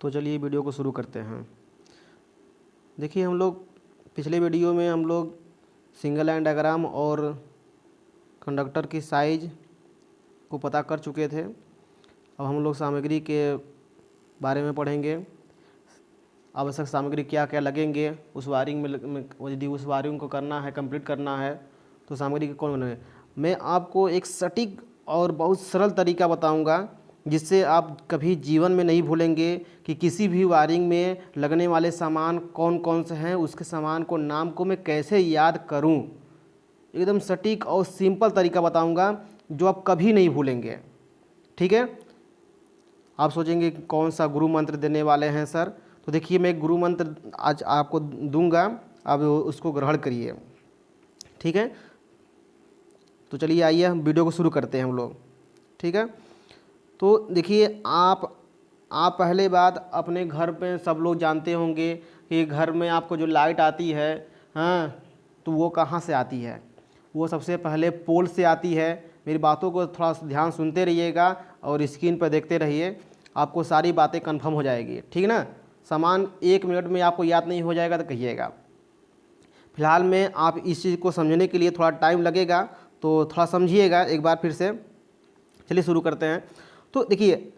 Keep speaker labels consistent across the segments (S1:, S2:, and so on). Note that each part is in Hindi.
S1: तो चलिए वीडियो को शुरू करते हैं। देखिए हम लोग पिछले वीडियो में हम लोग सिंगल लाइन डायग्राम और कंडक्टर की साइज को पता कर चुके थे। अब हम लोग सामग्री के बारे में पढ़ेंगे। आवश्यक सामग्री क्या क्या लगेंगे उस वायरिंग में यदि उस वायरिंग को करना है, कंप्लीट करना है तो सामग्री के कौन बने। मैं आपको एक सटीक और बहुत सरल तरीका बताऊंगा जिससे आप कभी जीवन में नहीं भूलेंगे कि किसी भी वायरिंग में लगने वाले सामान कौन कौन से हैं, उसके सामान को नाम को मैं कैसे याद करूं। एकदम सटीक और सिंपल तरीका बताऊंगा जो आप कभी नहीं भूलेंगे। ठीक है। आप सोचेंगे कि कौन सा गुरु मंत्र देने वाले हैं सर, तो देखिए मैं गुरु मंत्र आज आपको दूंगा, अब उसको ग्रहण करिए। ठीक है। तो चलिए आइए हम वीडियो को शुरू करते हैं हम लोग। ठीक है। तो देखिए आप पहले बात अपने घर पे सब लोग जानते होंगे कि घर में आपको जो लाइट आती है, हाँ, तो वो कहाँ से आती है। वो सबसे पहले पोल से आती है। मेरी बातों को थोड़ा ध्यान सुनते रहिएगा और स्क्रीन पर देखते रहिए, आपको सारी बातें कंफर्म हो जाएगी। ठीक ना। सामान 1 मिनट में आपको याद नहीं हो जाएगा तो कहिएगा। फिलहाल में आप इस चीज़ को समझने के लिए थोड़ा टाइम लगेगा, तो थोड़ा समझिएगा एक बार फिर से। चलिए शुरू करते हैं। तो देखिए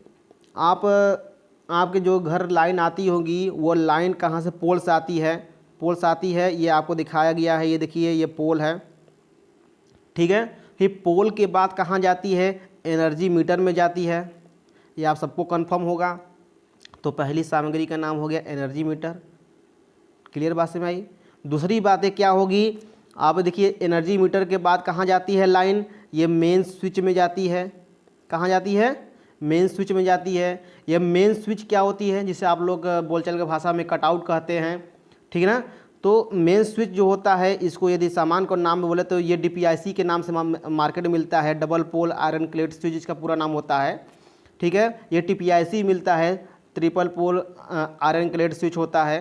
S1: आपके जो घर लाइन आती होगी वो लाइन कहाँ से, पोल से आती है। पोल से आती है, ये आपको दिखाया गया है, ये देखिए ये पोल है। ठीक है। फिर पोल के बाद कहाँ जाती है, एनर्जी मीटर में जाती है। ये आप सबको कंफर्म होगा। तो पहली सामग्री का नाम हो गया एनर्जी मीटर। क्लियर बात समझ आई। दूसरी बातें क्या होगी, आप देखिए एनर्जी मीटर के बाद कहाँ जाती है लाइन, ये मेन स्विच में जाती है। कहाँ जाती है, मेन स्विच में जाती है। ये मेन स्विच क्या होती है, जिसे आप लोग बोलचाल की भाषा में कटआउट कहते हैं। ठीक है ना। तो मेन स्विच जो होता है, इसको यदि सामान को नाम में बोले तो ये DPIC के नाम से मार्केट में मिलता है, double pole iron clad switch इसका पूरा नाम होता है। ठीक है। ये TPIC मिलता है, triple pole iron clad switch होता है।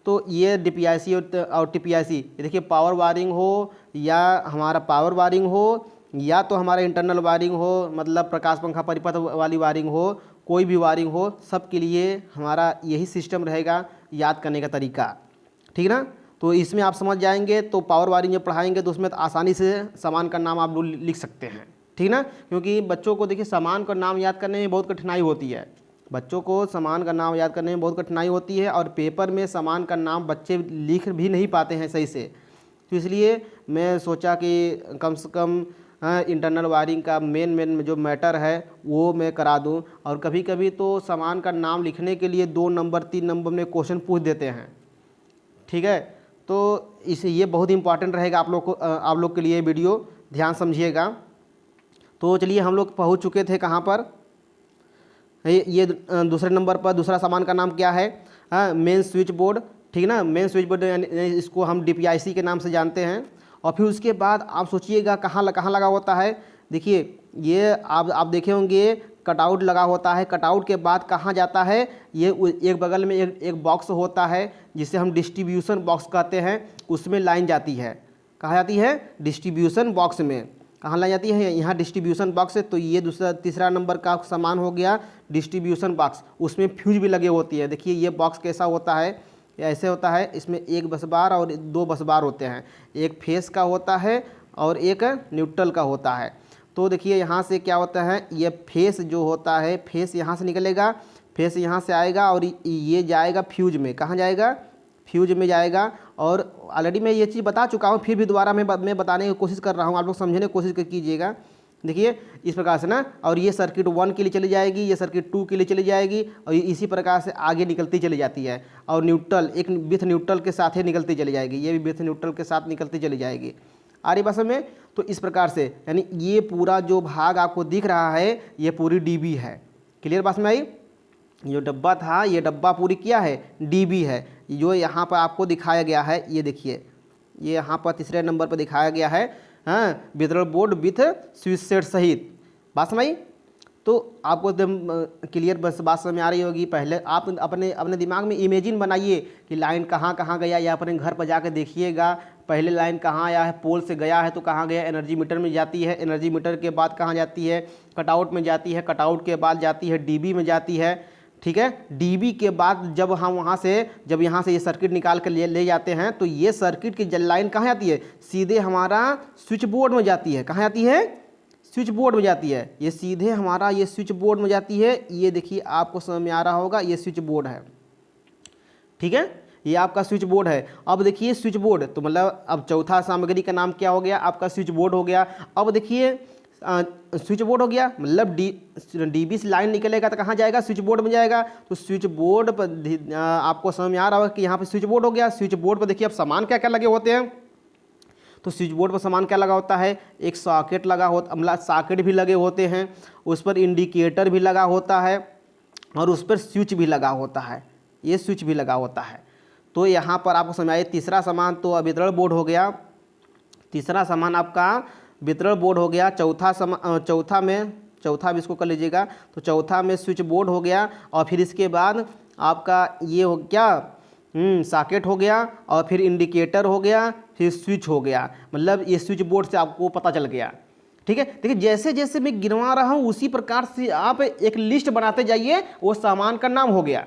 S1: तो ये DPIC और TPIC, ये देखिए पावर वायरिंग हो या हमारा पावर वायरिंग हो या तो हमारा इंटरनल वायरिंग हो, मतलब प्रकाश पंखा परिपथ वाली वायरिंग हो, कोई भी वायरिंग हो, सब के लिए हमारा यही सिस्टम रहेगा याद करने का तरीका। ठीक ना। तो इसमें आप समझ जाएंगे तो पावर वायरिंग जब पढ़ाएंगे तो उसमें तो आसानी से सामान का नाम आप लोग लिख सकते हैं। ठीक ना। क्योंकि बच्चों को देखिए सामान का नाम याद करने में बहुत कठिनाई होती है। बच्चों को सामान का नाम याद करने में बहुत कठिनाई होती है और पेपर में सामान का नाम बच्चे लिख भी नहीं पाते हैं सही से। तो इसलिए मैं सोचा कि कम से कम इंटरनल वायरिंग का मेन जो मैटर है वो मैं करा दूं। और कभी कभी तो सामान का नाम लिखने के लिए 2 नंबर 3 नंबर में क्वेश्चन पूछ देते हैं। ठीक है। तो इसे ये बहुत इंपॉर्टेंट रहेगा आप लोग के लिए वीडियो, ध्यान समझिएगा। तो चलिए हम लोग पहुंच चुके थे कहाँ पर, ये दूसरे नंबर पर दूसरा सामान का नाम क्या है, मेन स्विच बोर्ड। ठीक है ना। मेन स्विच बोर्ड इसको हम DPIC के नाम से जानते हैं। और फिर उसके बाद आप सोचिएगा कहाँ लगा होता है। देखिए ये आप देखे होंगे कटआउट लगा होता है। कटआउट के बाद कहाँ जाता है, ये एक बगल में एक बॉक्स होता है जिसे हम डिस्ट्रीब्यूशन बॉक्स कहते हैं, उसमें लाइन जाती है। कहाँ जाती है, डिस्ट्रीब्यूशन बॉक्स में। कहाँ लाइन जाती है, यहाँ डिस्ट्रीब्यूशन बॉक्स है। तो ये तीसरा नंबर का सामान हो गया डिस्ट्रीब्यूशन बॉक्स। उसमें फ्यूज भी लगे होती है। देखिए ये बॉक्स कैसा होता है, ऐसे होता है। इसमें एक बस बार और 2 बस बार होते हैं, एक फेस का होता है और एक न्यूट्रल का होता है। तो देखिए यहाँ से क्या होता है, ये फेस जो होता है, फेस यहाँ से निकलेगा, फेस यहाँ से आएगा और ये जाएगा फ्यूज में। कहाँ जाएगा, फ्यूज में जाएगा। और ऑलरेडी मैं ये चीज़ बता चुका हूँ, फिर भी दोबारा मैं बताने की कोशिश कर रहा हूँ, आप लोग समझने की कोशिश कीजिएगा। देखिए इस प्रकार से ना, और ये सर्किट 1 के लिए चली जाएगी, ये सर्किट 2 के लिए चली जाएगी और ये इसी प्रकार से आगे निकलती चली जाती है। और न्यूट्रल एक विथ न्यूट्रल के साथ ही निकलती चली जाएगी, ये भी विथ न्यूट्रल के साथ निकलती चली जाएगी। आ रही बात में। तो इस प्रकार से यानी ये पूरा जो भाग आपको दिख रहा है ये पूरी DB है। क्लियर बात में आई। जो डब्बा था ये डब्बा पूरी क्या है, DB है। जो यहाँ पर आपको दिखाया गया है, ये देखिए ये यहाँ पर तीसरे नंबर पर दिखाया गया है, हाँ, वितरण बोर्ड विथ स्विच सेट सहित। बात समझ आई। तो आपको एकदम क्लियर बस बात समझ में आ रही होगी। पहले आप अपने दिमाग में इमेजिन बनाइए कि लाइन कहाँ कहाँ गया, या अपने घर पर जाकर देखिएगा पहले लाइन कहाँ आया है, पोल से गया है तो कहाँ गया, एनर्जी मीटर में जाती है, एनर्जी मीटर के बाद कहाँ जाती है, कटआउट में जाती है, कटआउट के बाद जाती है DB में जाती है। ठीक है। डीबी के बाद जब हम वहाँ से जब यहाँ से ये सर्किट निकाल कर ले जाते हैं तो ये सर्किट की लाइन कहाँ जाती है, सीधे हमारा स्विच बोर्ड में जाती है। कहाँ जाती है, स्विच बोर्ड में जाती है। ये सीधे हमारा ये स्विच बोर्ड में जाती है। ये देखिए आपको समझ में आ रहा होगा, ये स्विच बोर्ड है, ठीक है, ये आपका स्विच बोर्ड है। अब देखिए स्विच बोर्ड तो मतलब अब चौथा सामग्री का नाम क्या हो गया, आपका स्विच बोर्ड हो गया। अब देखिए स्विच बोर्ड हो गया, मतलब डीबी से लाइन निकलेगा तो कहाँ जाएगा, स्विच बोर्ड में जाएगा। तो स्विच बोर्ड पर आपको समझ में आ रहा होगा कि यहाँ पे स्विच बोर्ड हो गया। स्विच बोर्ड पर देखिए अब सामान क्या क्या लगे होते हैं। तो स्विच बोर्ड पर सामान क्या लगा होता है, एक सॉकेट लगा होता, मतलब सॉकेट भी लगे होते हैं, उस पर इंडिकेटर भी लगा होता है और उस पर स्विच भी लगा होता है, ये स्विच भी लगा होता है। तो यहाँ पर आपको समझाइए तीसरा सामान तो वितरण बोर्ड हो गया, तीसरा सामान आपका वितरण बोर्ड हो गया। चौथा भी इसको कर लीजिएगा, तो चौथा में स्विच बोर्ड हो गया और फिर इसके बाद आपका ये हो क्या, सॉकेट हो गया और फिर इंडिकेटर हो गया, फिर स्विच हो गया। मतलब ये स्विच बोर्ड से आपको पता चल गया, ठीक है। देखिए जैसे जैसे मैं गिनवा रहा हूँ उसी प्रकार से आप एक लिस्ट बनाते जाइए, वो सामान का नाम हो गया।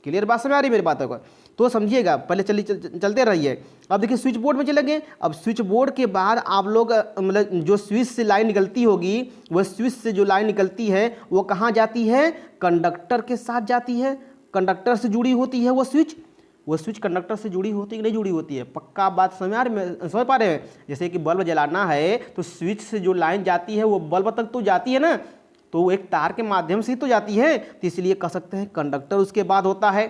S1: क्लियर बात समझ आ रही मेरी बातों को, तो समझिएगा, पहले चलते रहिए। अब देखिए स्विच बोर्ड में चले गए। अब स्विच बोर्ड के बाद आप लोग मतलब जो स्विच से लाइन निकलती होगी, वह स्विच से जो लाइन निकलती है वो कहाँ जाती है, कंडक्टर के साथ जाती है, कंडक्टर से जुड़ी होती है वो स्विच कंडक्टर से जुड़ी होती है कि नहीं जुड़ी होती है, पक्का बात समझ पा रहे हैं। जैसे कि बल्ब जलाना है तो स्विच से जो लाइन जाती है वो बल्ब तक तो जाती है ना, तो वो एक तार के माध्यम से ही तो जाती है, तो इसलिए कह सकते हैं कंडक्टर उसके बाद होता है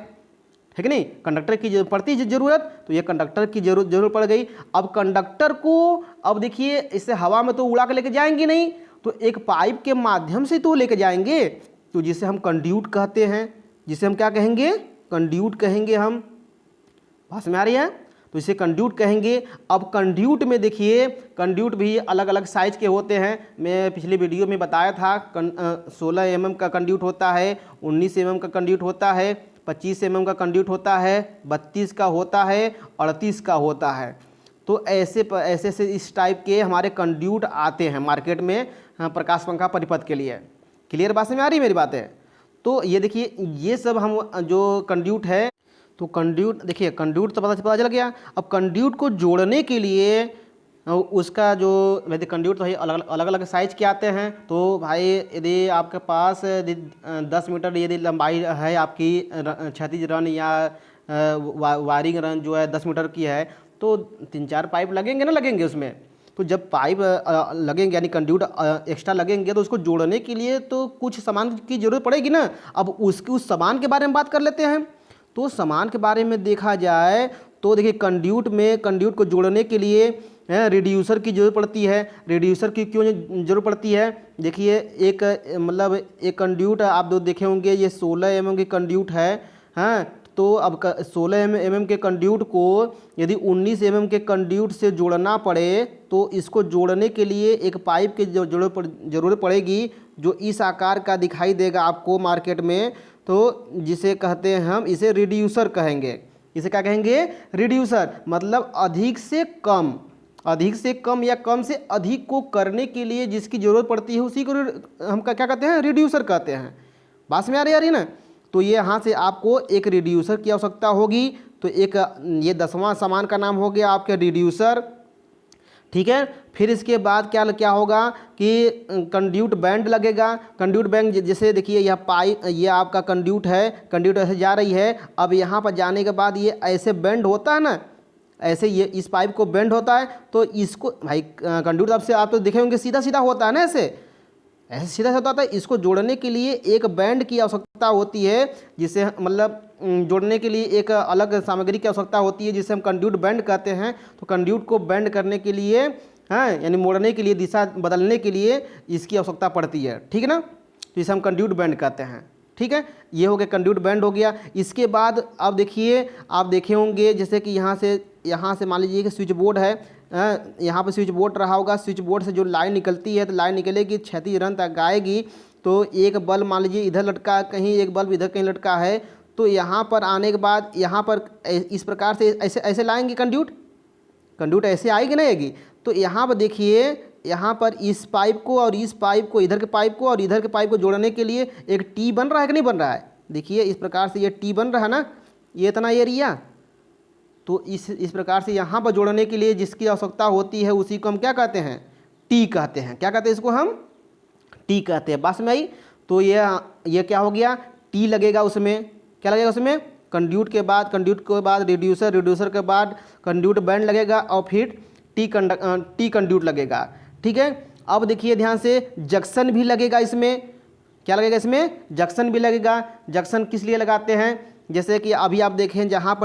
S1: कि नहीं। कंडक्टर की पड़ती है ज़रूरत, तो ये कंडक्टर की जरूरत पड़ गई। अब कंडक्टर को अब देखिए इससे हवा में तो उड़ा के लेके जाएंगे नहीं, तो एक पाइप के माध्यम से तो लेके जाएंगे, तो जिसे हम कंड्यूट कहते हैं, जिसे हम क्या कहेंगे, कंड्यूट कहेंगे हम। बात में आ रही है, तो इसे कंड्यूट कहेंगे। अब कंड्यूट में देखिए कंड्यूट भी अलग अलग साइज के होते हैं। मैं पिछले वीडियो में बताया था 16 mm का कंड्यूट होता है, 19 mm का कंड्यूट होता है, 25 mm का कंड्यूट होता है, 32 का होता है, 38 का होता है। तो ऐसे से इस टाइप के हमारे कंड्यूट आते हैं मार्केट में प्रकाश पंखा परिपथ के लिए। क्लियर बात में आ रही मेरी बात है। तो ये देखिए ये सब हम जो कंड्यूट है, तो कंड्यूट देखिए कंड्यूट तो पता चल गया। अब कंड्यूट को जोड़ने के लिए उसका जो वैसे कंड्यूट तो अलग अलग साइज़ के आते हैं। तो भाई यदि आपके पास 10 मीटर यदि लंबाई है आपकी क्षैतिज रन या वायरिंग रन जो है 10 मीटर की है, तो 3-4 पाइप लगेंगे ना, लगेंगे उसमें। तो जब पाइप लगेंगे यानी कंड्यूट एक्स्ट्रा लगेंगे तो उसको जोड़ने के लिए तो कुछ सामान की ज़रूरत पड़ेगी ना। अब उस सामान के बारे में बात कर लेते हैं। तो सामान के बारे में देखा जाए तो देखिए कंड्यूट को जोड़ने के लिए रिड्यूसर की ज़रूरत पड़ती है। रिड्यूसर की क्यों ज़रूरत पड़ती है, देखिए एक मतलब एक कंड्यूट आप दो देखे होंगे, ये 16 mm की कंड्यूट है, हाँ। तो अब 16 mm के कंड्यूट को यदि 19 mm के कंड्यूट से जोड़ना पड़े तो इसको जोड़ने के लिए एक पाइप की ज़रूरत पड़ेगी जो इस आकार का दिखाई देगा आपको मार्केट में। तो जिसे कहते हैं हम, इसे रिड्यूसर कहेंगे। इसे क्या कहेंगे, रिड्यूसर। मतलब अधिक से कम या कम से अधिक को करने के लिए जिसकी ज़रूरत पड़ती है उसी को हम क्या कहते हैं, रिड्यूसर कहते हैं। बात में आ रही है ना। तो ये यहाँ से आपको एक रिड्यूसर की आवश्यकता होगी। तो एक ये 10वां सामान का नाम हो गया आपके रिड्यूसर, ठीक है। फिर इसके बाद क्या होगा कि कंड्यूट बैंड लगेगा। कंड्यूट बैंड जैसे देखिए यह पाइप, ये आपका कंड्यूट है, कंड्यूट ऐसे जा रही है। अब यहाँ पर जाने के बाद ये ऐसे बैंड होता है ना, ऐसे ये इस पाइप को बैंड होता है। तो इसको भाई कंड्यूट आपसे आप तो देखे होंगे सीधा सीधा होता है ना, ऐसे सीधा होता है। इसको जोड़ने के लिए एक बैंड की आवश्यकता होती है, जिसे मतलब जोड़ने के लिए एक अलग सामग्री की आवश्यकता होती है जिसे हम कंड्यूट बैंड कहते हैं। तो कंड्यूट को बैंड करने के लिए, हाँ, यानी मोड़ने के लिए, दिशा बदलने के लिए इसकी आवश्यकता पड़ती है, ठीक है ना। तो इसे हम कंड्यूट बैंड कहते हैं, ठीक है। ये हो गया कंड्यूट बैंड हो गया। इसके बाद अब देखिए आप देखे होंगे जैसे कि यहाँ से मान लीजिए कि स्विच बोर्ड है, यहाँ पर स्विच बोर्ड रहा होगा। स्विच बोर्ड से जो लाइन निकलती है तो लाइन निकलेगी, क्षैतिज रन तक आएगी। तो एक बल्ब मान लीजिए इधर लटका कहीं, एक बल्ब इधर कहीं लटका है। तो यहाँ पर आने के बाद यहाँ पर इस प्रकार से ऐसे लाएंगे कंड्यूट ऐसे आएगी ना, आएगी। तो यहाँ पर देखिए यहाँ पर इस पाइप को और इस पाइप को, इधर के पाइप को और इधर के पाइप को जोड़ने के लिए एक टी बन रहा है कि नहीं बन रहा है, देखिए इस प्रकार से ये टी बन रहा है ना, ये इतना एरिया। तो इस प्रकार से यहाँ पर जोड़ने के लिए जिसकी आवश्यकता होती है उसी को हम क्या कहते हैं, टी कहते हैं। क्या कहते हैं इसको हम, टी कहते हैं। बस में आई। तो ये क्या हो गया, टी लगेगा उसमें, क्या लगेगा उसमें, कंड्यूट के बाद रिड्यूसर, रिड्यूसर के बाद कंड्यूट बैंड लगेगा और फिर टी कंड्यूट लगेगा। ठीक है। अब देखिए ध्यान से, जंक्शन भी लगेगा इसमें। क्या लगेगा इसमें, जंक्शन भी लगेगा। जंक्शन किस लिए लगाते हैं, जैसे कि अभी आप देखें जहाँ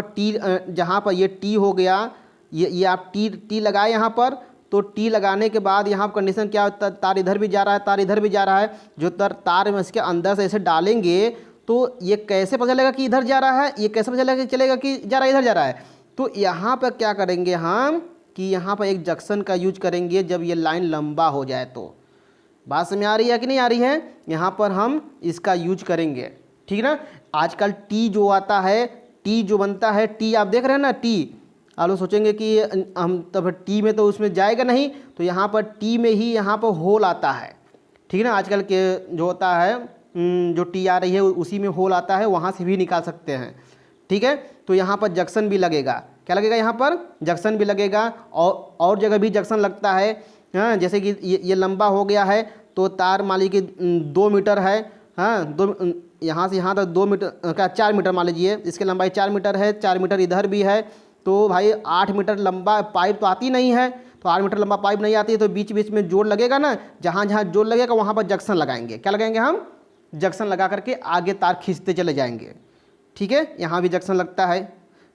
S1: पर ये टी हो गया, ये आप टी लगाए यहाँ पर, तो टी लगाने के बाद यहाँ पर कंडीशन क्या, तार इधर भी जा रहा है, तार इधर भी जा रहा है। जो तार में इसके अंदर से ऐसे डालेंगे तो ये कैसे पता चलेगा कि इधर जा रहा है, ये कैसे पता चलेगा कि जा रहा है, इधर जा रहा है। तो यहाँ पर क्या करेंगे हम कि यहाँ पर एक जंक्शन का यूज करेंगे जब ये लाइन लंबा हो जाए। तो बात समझ आ रही है कि नहीं आ रही है, यहाँ पर हम इसका यूज करेंगे। ठीक है ना। आजकल टी जो आता है, टी जो बनता है, टी आप देख रहे हैं ना, टी आप लोग सोचेंगे कि हम तब टी में तो उसमें जाएगा नहीं, तो यहाँ पर टी में ही यहाँ पर होल आता है। ठीक है ना। आजकल के जो होता है, जो टी आ रही है उसी में होल आता है, वहाँ से भी निकाल सकते हैं। ठीक है। तो यहाँ पर जंक्शन भी लगेगा। क्या लगेगा, यहाँ पर जंक्शन भी लगेगा। और जगह भी जंक्शन लगता है। हाँ, जैसे कि ये लंबा हो गया है तो तार मान लीजिए कि 2 मीटर है। हाँ, यहाँ से यहाँ तक 2 मीटर क्या 4 मीटर मान लीजिए, इसकी लंबाई 4 मीटर है, 4 मीटर इधर भी है। तो भाई 8 मीटर लंबा पाइप तो आती नहीं है, तो 8 मीटर लंबा पाइप नहीं आती है, तो बीच बीच में जोड़ लगेगा ना, जहाँ जहाँ जोड़ लगेगा वहाँ पर जंक्शन लगाएंगे। क्या लगाएंगे हम, जंक्शन लगा करके आगे तार खींचते चले जाएंगे। ठीक है। यहाँ भी जंक्शन लगता है।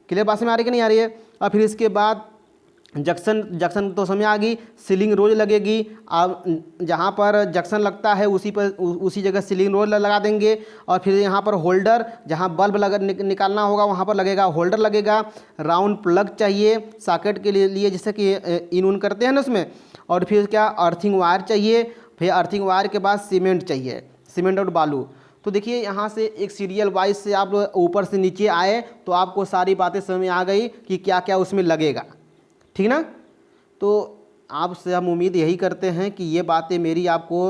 S1: क्लियर बात में आ रही कि नहीं आ रही है। और फिर इसके बाद जंक्शन तो समझ आ गई। सीलिंग रोज लगेगी। अब जहाँ पर जंक्शन लगता है उसी जगह सीलिंग रोज लगा देंगे। और फिर यहाँ पर होल्डर, जहाँ बल्ब निकालना होगा वहाँ पर लगेगा, होल्डर लगेगा। राउंड प्लग चाहिए सॉकेट के लिए जैसे कि इन करते हैं ना उसमें। और फिर क्या, अर्थिंग वायर चाहिए। फिर अर्थिंग वायर के बाद सीमेंट चाहिए, सीमेंट और बालू। तो देखिए यहाँ से एक सीरियल वाइज से आप ऊपर से नीचे आए तो आपको सारी बातें समझ में आ गई कि क्या क्या उसमें लगेगा। ठीक ना। तो आपसे हम उम्मीद यही करते हैं कि ये बातें मेरी आपको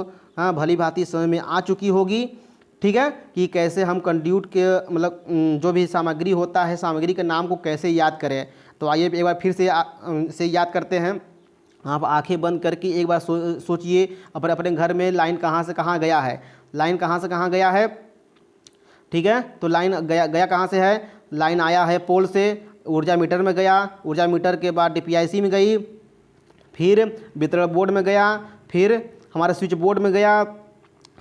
S1: भली भांति समझ में आ चुकी होगी। ठीक है। कि कैसे हम कंड्यूट के मतलब जो भी सामग्री होता है, सामग्री के नाम को कैसे याद करें। तो आइए एक बार फिर से याद करते हैं। आप आंखें बंद करके एक बार सोचिए अपने घर में लाइन कहाँ से कहाँ गया है, लाइन कहाँ से कहाँ गया है। ठीक है। तो लाइन गया कहाँ से है, लाइन आया है पोल से, ऊर्जा मीटर में गया, ऊर्जा मीटर के बाद DPIC में गई, फिर वितरण बोर्ड में गया, फिर हमारे स्विच बोर्ड में गया।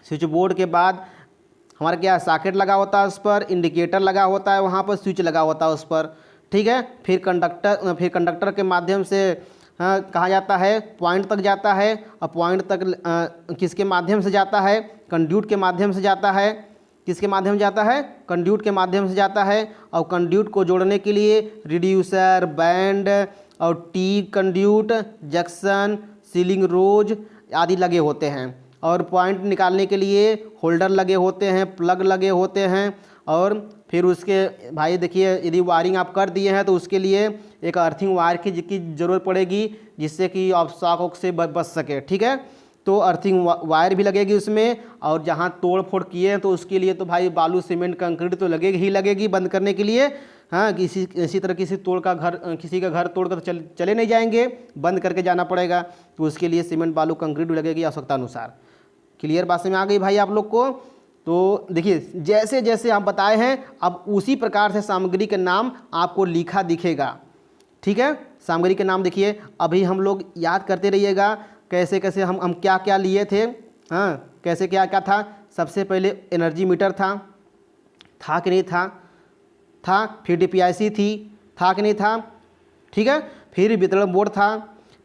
S1: स्विच बोर्ड के बाद हमारा क्या सॉकेट लगा होता है, उस पर इंडिकेटर लगा होता है, वहाँ पर स्विच लगा होता है उस पर। ठीक है। फिर कंडक्टर के माध्यम से कहा जाता है पॉइंट तक जाता है। और पॉइंट तक किसके माध्यम से जाता है, कंड्यूट के माध्यम से जाता है। किसके माध्यम से जाता है, कंड्यूट के माध्यम से जाता है। और कंड्यूट को जोड़ने के लिए रिड्यूसर, बैंड और टी कंड्यूट, जंक्शन, सीलिंग रोज आदि लगे होते हैं। और पॉइंट निकालने के लिए होल्डर लगे होते हैं, प्लग लगे होते हैं। और फिर उसके भाई देखिए यदि वायरिंग आप कर दिए हैं तो उसके लिए एक अर्थिंग वायर की ज़रूरत पड़ेगी जिससे कि आप शॉक से बच सके। ठीक है। तो अर्थिंग वायर भी लगेगी उसमें। और जहाँ तोड़ फोड़ किए हैं तो उसके लिए तो भाई बालू सीमेंट कंक्रीट तो लगेगी ही लगेगी बंद करने के लिए। हाँ, इसी तरह किसी का घर तोड़ कर तो चले नहीं जाएंगे, बंद करके जाना पड़ेगा। तो उसके लिए सीमेंट बालू कंक्रीट भी लगेगी आवश्यकता अनुसार। क्लियर बात में आ गई भाई आप लोग को। तो देखिए जैसे जैसे आप बताए हैं अब उसी प्रकार से सामग्री के नाम आपको लिखा दिखेगा। ठीक है। सामग्री के नाम देखिए अभी हम लोग याद करते रहिएगा कैसे कैसे हम क्या क्या लिए थे। हाँ, कैसे क्या क्या था। सबसे पहले एनर्जी मीटर था कि नहीं था। फिर DPIC था कि नहीं था। ठीक है। फिर वितरण बोर्ड था।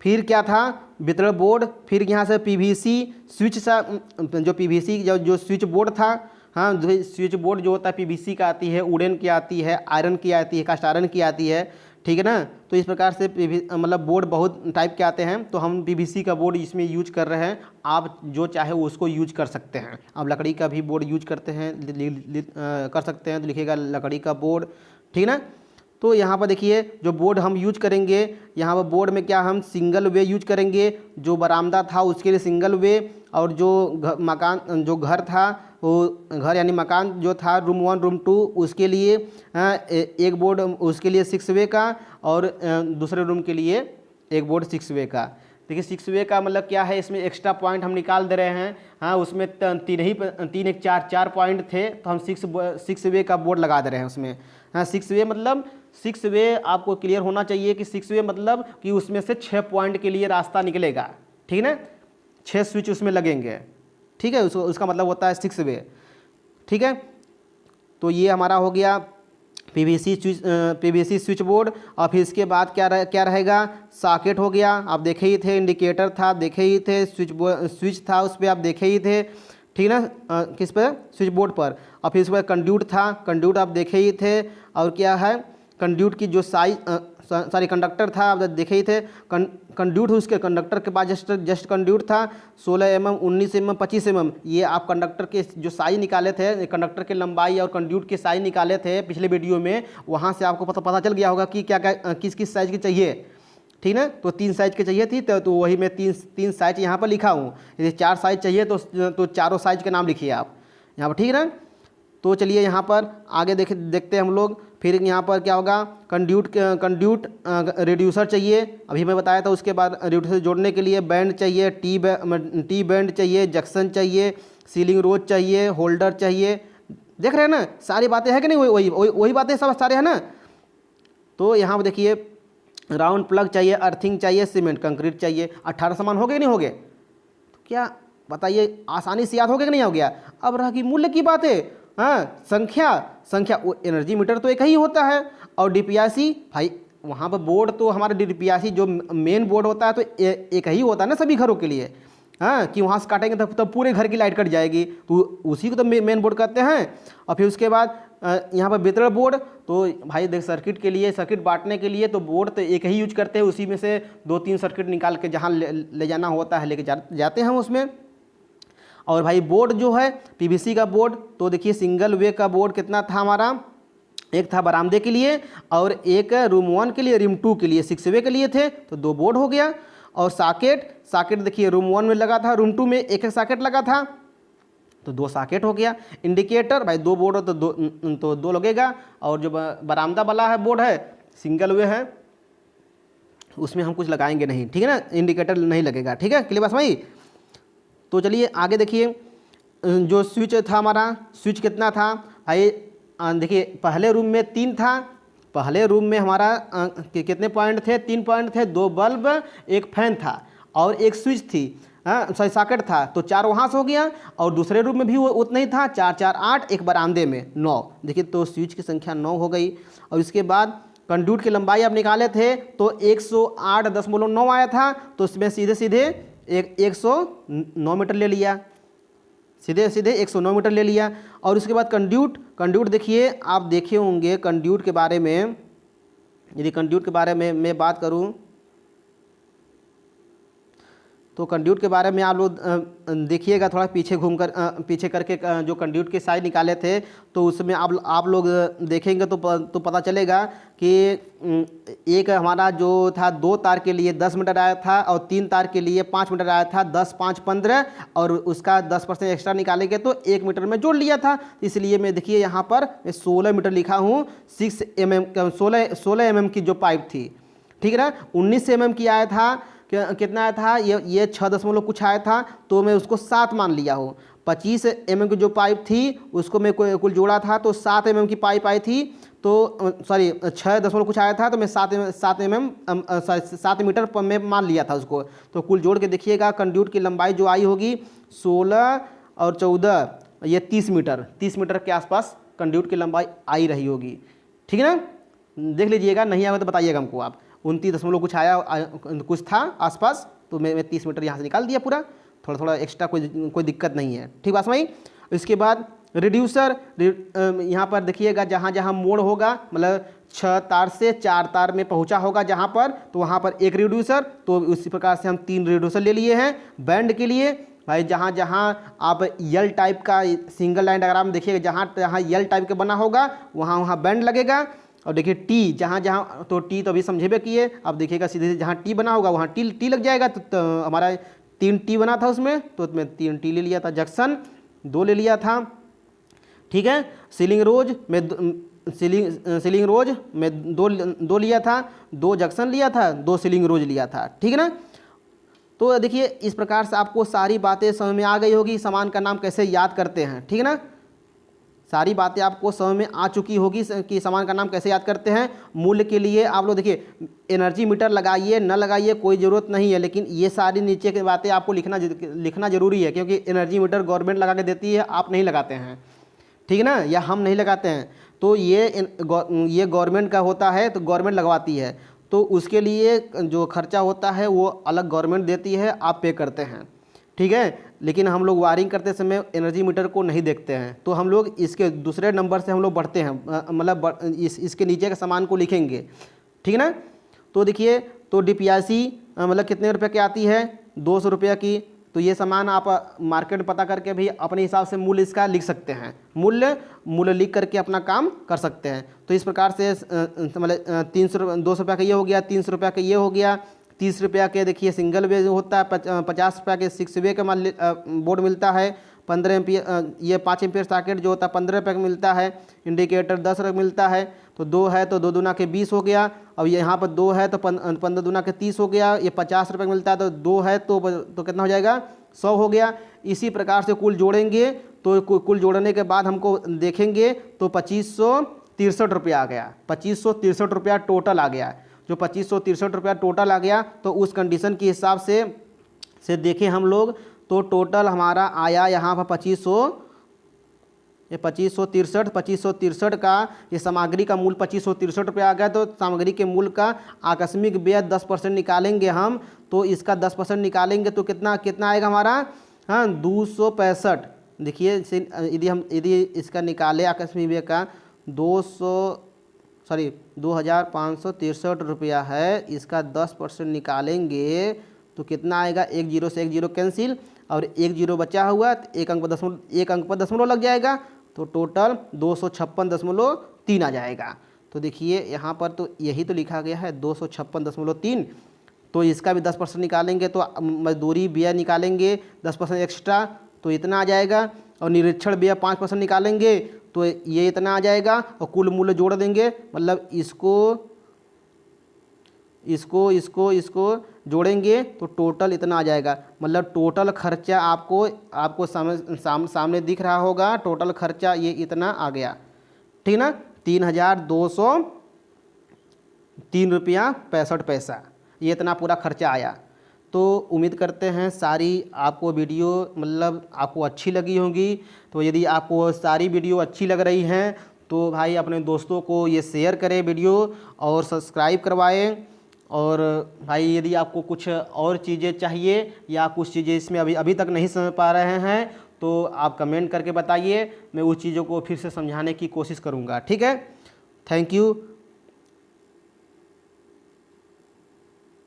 S1: फिर क्या था, वितरण बोर्ड। फिर यहाँ से PVC स्विच सा, जो PVC जो स्विच बोर्ड था। हाँ, जो स्विच बोर्ड जो होता है PVC का आती है, वुडन की आती है, आयरन की आती है, कास्ट आयरन की आती है। ठीक है ना। तो इस प्रकार से मतलब बोर्ड बहुत टाइप के आते हैं। तो हम PVC का बोर्ड इसमें यूज कर रहे हैं। आप जो चाहे उसको यूज कर सकते हैं। आप लकड़ी का भी बोर्ड यूज करते हैं कर सकते हैं तो लिखिएगा लकड़ी का बोर्ड। ठीक ना। तो यहाँ पर देखिए जो बोर्ड हम यूज करेंगे, यहाँ पर बोर्ड में क्या हम सिंगल वे यूज करेंगे। जो बरामदा था उसके लिए सिंगल वे, और जो मकान जो घर था वो घर यानी मकान जो था रूम 1 रूम 2 उसके लिए एक बोर्ड उसके लिए 6 वे का, और दूसरे रूम के लिए एक बोर्ड 6 वे का। देखिए 6 वे का मतलब क्या है, इसमें एक्स्ट्रा पॉइंट हम निकाल दे रहे हैं। हाँ, उसमें तीन एक चार पॉइंट थे, तो हम 6 वे का बोर्ड लगा दे रहे हैं उसमें। हाँ, 6 वे मतलब 6 वे आपको क्लियर होना चाहिए कि 6 वे मतलब कि उसमें से 6 पॉइंट के लिए रास्ता निकलेगा, ठीक है ना, 6 स्विच उसमें लगेंगे, ठीक है, उसका मतलब होता है 6 वे, ठीक है। तो ये हमारा हो गया पीवीसी स्विच बोर्ड। और फिर इसके बाद क्या रहेगा, सॉकेट हो गया, आप देखे ही थे, इंडिकेटर था देखे ही थे, स्विच था उस पर आप देखे ही थे, ठीक है ना, किस पर, स्विच बोर्ड पर। और फिर इसके बाद कंड्यूट था, कंड्यूट आप देखे ही थे। और क्या है, कंड्यूट की जो साइज सॉरी कंडक्टर था आप देखे ही थे, कंड्यूट उसके कंडक्टर के बाद जस्ट कंड्यूट था 16 mm 19 mm 25 mm। ये आप कंडक्टर के जो साइज निकाले थे, कंडक्टर की लंबाई और कंड्यूट के साइज निकाले थे पिछले वीडियो में, वहाँ से आपको पता चल गया होगा कि क्या क्या किस साइज़ की चाहिए, ठीक ना। तो 3 साइज़ की चाहिए थी, तो वही मैं तीन साइज यहाँ पर लिखा हूँ। यदि 4 साइज चाहिए तो चारों साइज के नाम लिखिए आप यहाँ पर, ठीक है ना। तो चलिए यहाँ पर आगे देखते हैं हम लोग। फिर यहाँ पर क्या होगा, कंड्यूट रिड्यूसर चाहिए, अभी मैं बताया था। उसके बाद रिड्यूसर जोड़ने के लिए बैंड चाहिए, टी बैंड चाहिए, जंक्शन चाहिए, सीलिंग रोज चाहिए, होल्डर चाहिए। देख रहे हैं ना, सारी बातें हैं कि नहीं, वही बातें सब सारे हैं ना। तो यहाँ पर देखिए, राउंड प्लग चाहिए, अर्थिंग चाहिए, सीमेंट कंक्रीट चाहिए। 18 सामान हो गए नहीं हो गए, तो क्या बताइए, आसानी से याद हो गया कि नहीं हो गया। अब रह गई मूल्य की बातें। हाँ, संख्या वो एनर्जी मीटर तो एक ही होता है, और डीपीआईसी भाई वहाँ पर बोर्ड तो हमारा डीपीआईसी जो मेन बोर्ड होता है तो एक ही होता है ना सभी घरों के लिए। हाँ, कि वहाँ से काटेंगे तब पूरे घर की लाइट कट जाएगी, तो उसी को तो मेन बोर्ड कहते हैं। और फिर उसके बाद यहाँ पर वितरण बोर्ड, तो भाई देख सर्किट के लिए, सर्किट बांटने के लिए तो बोर्ड तो एक ही यूज करते हैं, उसी में से 2-3 सर्किट निकाल के जहाँ ले जाना होता है लेके जाते हैं उसमें। और भाई बोर्ड जो है पीवीसी का बोर्ड, तो देखिए सिंगल वे का बोर्ड कितना था हमारा, एक था बरामदे के लिए और एक रूम 1 के लिए, रूम 2 के लिए, 6 वे के लिए थे, तो 2 बोर्ड हो गया। और सॉकेट देखिए रूम 1 में लगा था, रूम 2 में एक सॉकेट लगा था, तो 2 सॉकेट हो गया। इंडिकेटर भाई 2 बोर्ड हो तो 2 लगेगा। और जो बरामदा वाला है बोर्ड है, सिंगल वे है, उसमें हम कुछ लगाएंगे नहीं, ठीक है ना, इंडिकेटर नहीं लगेगा, ठीक है, क्लियर बात भाई। तो चलिए आगे देखिए, जो स्विच था हमारा, स्विच कितना था भाई, देखिए पहले रूम में 3 था, पहले रूम में हमारा कितने पॉइंट थे, 3 पॉइंट थे, 2 बल्ब, एक फैन था और एक स्विच थी, सॉरी सॉकेट था, तो 4 वहाँ से हो गया। और दूसरे रूम में भी वो उतना ही था, 4 4 8, एक बरामदे में 9। देखिए तो स्विच की संख्या 9 हो गई। और इसके बाद कंड्यूट की लंबाई आप निकाले थे तो 108.9 आया था, तो इसमें सीधे 109 मीटर ले लिया, सीधे 109 मीटर ले लिया। और उसके बाद कंड्यूट देखिए, आप देखे होंगे कंड्यूट के बारे में, यदि कंड्यूट के बारे में मैं बात करूं तो कंड्यूट के बारे में आप लोग देखिएगा, थोड़ा पीछे घूमकर पीछे करके जो कंड्यूट के साइज निकाले थे, तो उसमें आप लोग देखेंगे तो पता चलेगा कि एक हमारा जो था 2 तार के लिए 10 मीटर आया था और 3 तार के लिए 5 मीटर आया था, 10 5 15, और उसका 10% एक्स्ट्रा निकालेंगे तो 1 मीटर में जोड़ लिया था। इसलिए मैं देखिए यहाँ पर 16 मीटर लिखा हूँ, 16 mm की जो पाइप थी, ठीक है ना। 19 mm की आया था, कितना आया था, ये 6 कुछ आया था, तो मैं उसको 7 मान लिया हूँ। 25 mm की जो पाइप थी उसको मैं कुल जोड़ा था, तो 7 mm की पाइप आई थी, तो सॉरी 6 कुछ आया था, तो मैं 7 मीटर पर मैं मान लिया था उसको। तो कुल जोड़ के देखिएगा कंड्यूट की लंबाई जो आई होगी 16 और 14, ये 30 मीटर के आसपास कंड्यूट की लंबाई आई रही होगी, ठीक है ना। देख लीजिएगा, नहीं आएगा तो बताइएगा हमको आप। 29 कुछ आया कुछ था आसपास, तो मैं 30 मीटर यहाँ से निकाल दिया पूरा, थोड़ा एक्स्ट्रा कोई दिक्कत नहीं है, ठीक बात भाई। इसके बाद रिड्यूसर, यहाँ पर देखिएगा जहाँ जहाँ मोड़ होगा, मतलब 6 तार से 4 तार में पहुँचा होगा जहाँ पर, तो वहाँ पर एक रिड्यूसर, तो उसी प्रकार से हम 3 रिड्यूसर ले लिए हैं। बैंड के लिए भाई जहाँ जहाँ आप यल टाइप का सिंगल लाइन डायग्राम देखिएगा, जहाँ जहाँ यल टाइप का बना होगा वहाँ बैंड लगेगा। और देखिए टी जहाँ जहाँ, तो टी तो अभी समझेबे किए, अब देखिएगा सीधे जहाँ टी बना होगा वहाँ टी लग जाएगा। तो हमारा 3 टी बना था उसमें, तो मैं 3 टी ले लिया था। जंक्शन 2 ले लिया था, ठीक है। सीलिंग रोज में 2 लिया था, 2 जंक्शन लिया था, 2 सीलिंग रोज लिया था, ठीक है ना। तो देखिए इस प्रकार से आपको सारी बातें समझ में आ गई होगी, सामान का नाम कैसे याद करते हैं, ठीक है ना। सारी बातें आपको समझ में आ चुकी होगी कि सामान का नाम कैसे याद करते हैं। मूल्य के लिए आप लोग देखिए एनर्जी मीटर लगाइए न लगाइए कोई ज़रूरत नहीं है, लेकिन ये सारी नीचे की बातें आपको लिखना ज़रूरी है, क्योंकि एनर्जी मीटर गवर्नमेंट लगा के देती है, आप नहीं लगाते हैं, ठीक है ना, या हम नहीं लगाते हैं। तो ये गवर्नमेंट का होता है, तो गवर्नमेंट लगवाती है, तो उसके लिए जो खर्चा होता है वो अलग गवर्नमेंट देती है, आप पे करते हैं, ठीक है। लेकिन हम लोग वायरिंग करते समय एनर्जी मीटर को नहीं देखते हैं, तो हम लोग इसके दूसरे नंबर से हम लोग बढ़ते हैं, मतलब इसके नीचे के सामान को लिखेंगे, ठीक है ना। तो देखिए तो DPIC मतलब कितने रुपए की आती है, 200 रुपये की। तो ये सामान आप मार्केट में पता करके भी अपने हिसाब से मूल्य इसका लिख सकते हैं, मूल्य लिख करके अपना काम कर सकते हैं। तो इस प्रकार से मतलब 200 रुपये का ये हो गया, 300 रुपये का ये हो गया, 30 रुपये के देखिए सिंगल वे होता है, 50 रुपये के 6 वे का बोर्ड मिलता है, 15 एम्पियर ये 5 एम्पियर सॉकेट जो होता है 15 रुपये का मिलता है, इंडिकेटर 10 रुपये मिलता है। तो 2 है तो 2 दूना के 20 हो गया। अब यहाँ पर 2 है तो 15 दूना के 30 हो गया। ये 50 रुपये मिलता है, तो 2 है तो कितना हो जाएगा, 100 हो गया। इसी प्रकार से कुल जोड़ेंगे, तो कुल जोड़ने के बाद हमको देखेंगे तो 2563 रुपया आ गया, 2563 रुपया टोटल आ गया। जो 2563 रुपया टोटल आ गया, तो उस कंडीशन के हिसाब से देखें हम लोग, तो टोटल हमारा आया यहाँ पर 2563 का ये सामग्री का मूल्य 2563 रुपया आ गया। तो सामग्री के मूल्य का आकस्मिक व्यय 10% निकालेंगे हम, तो इसका 10% निकालेंगे तो कितना आएगा हमारा, हाँ 265। देखिए यदि इसका निकाले आकस्मिक व्यय का 2563 रुपया है, इसका 10% निकालेंगे तो कितना आएगा, 1 0 से 1 0 कैंसिल, और 1 0 बचा हुआ तो एक अंक पर दशमलव लग जाएगा, तो टोटल 256.3 आ जाएगा। तो देखिए यहाँ पर तो यही तो लिखा गया है 256.3। तो इसका भी 10% निकालेंगे, तो मजदूरी व्यय निकालेंगे 10% एक्स्ट्रा, तो इतना आ जाएगा। और निरीक्षण व्यय 5% निकालेंगे, तो ये इतना आ जाएगा। और कुल मूल्य जोड़ देंगे, मतलब इसको जोड़ेंगे तो टोटल इतना आ जाएगा। मतलब टोटल खर्चा आपको सामने दिख रहा होगा, टोटल खर्चा ये इतना आ गया, ठीक ना, 3203 रुपया 65 पैसा, ये इतना पूरा खर्चा आया। तो उम्मीद करते हैं सारी आपको वीडियो मतलब आपको अच्छी लगी होंगी। तो यदि आपको सारी वीडियो अच्छी लग रही हैं तो भाई अपने दोस्तों को ये शेयर करें वीडियो, और सब्सक्राइब करवाएं। और भाई यदि आपको कुछ और चीज़ें चाहिए या कुछ चीज़ें इसमें अभी तक नहीं समझ पा रहे हैं, तो आप कमेंट करके बताइए, मैं उस चीज़ों को फिर से समझाने की कोशिश करूँगा, ठीक है। Thank you.